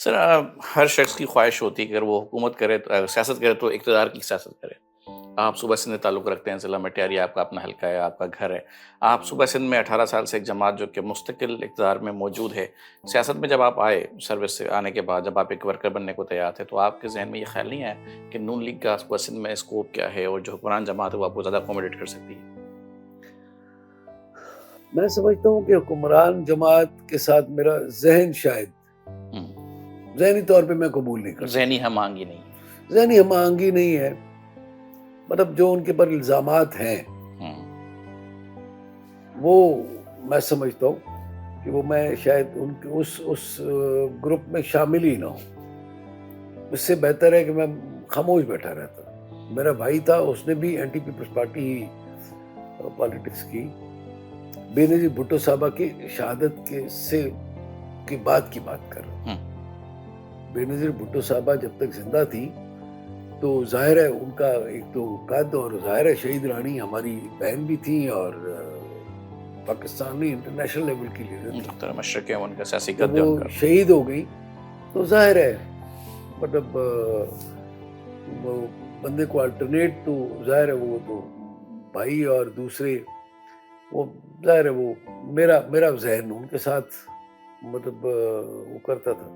سر ہر شخص کی خواہش ہوتی ہے کہ اگر وہ حکومت کرے سیاست کرے تو اقتدار کی سیاست کرے۔ آپ صوبہ سندھ سے تعلق رکھتے ہیں، ضلع مٹیاری آپ کا اپنا حلقہ ہے، آپ کا گھر ہے۔ آپ صوبہ سندھ میں 18 سال سے ایک جماعت جو کہ مستقل اقتدار میں موجود ہے، سیاست میں جب آپ آئے سروس سے آنے کے بعد جب آپ ایک ورکر بننے کو تیار تھے تو آپ کے ذہن میں یہ خیال نہیں آیا کہ نون لیگ کا صوبہ سندھ میں اسکوپ کیا ہے اور جو حکمران جماعت ہے وہ آپ کو زیادہ اکوموڈیٹ کر سکتی ہے؟ میں سمجھتا ہوں کہ حکمران جماعت کے ساتھ میرا ذہن شاید ہوں، ذہنی طور پہ میں قبول نہیں کر ذہنی سکتا. ہم آہنگی نہیں ہے۔ ذہنی ہم آہنگی نہیں ہے. مطلب جو ان کے پر الزامات ہیں ہوں، وہ میں سمجھتا ہوں کہ وہ میں شاید ان کے اس گروپ میں شامل ہی نہ ہوں. اس سے بہتر ہے کہ میں خاموش بیٹھا رہتا. میرا بھائی تھا، اس نے بھی اینٹی پیپلز پارٹی ہی پالیٹکس کی. بے نظیر بھٹو صاحبہ کی شہادت کے بعد کی بات کر رہا ہوں. بے نظیر بھٹو صاحبہ جب تک زندہ تھی تو ظاہر ہے ان کا ایک تو قد، اور ظاہر ہے شہید رانی ہماری بہن بھی تھی اور پاکستانی انٹرنیشنل لیول کی لیڈر تھی. دختر مشرق ہے ان کا سیاسی جب قد ہے وہ ان کا۔ شہید ہو گئی تو ظاہر ہے مطلب وہ بندے کو الٹرنیٹ تو ظاہر ہے وہ تو بھائی، اور دوسرے وہ ظاہر ہے وہ میرا ذہن ان کے ساتھ مطلب وہ کرتا تھا.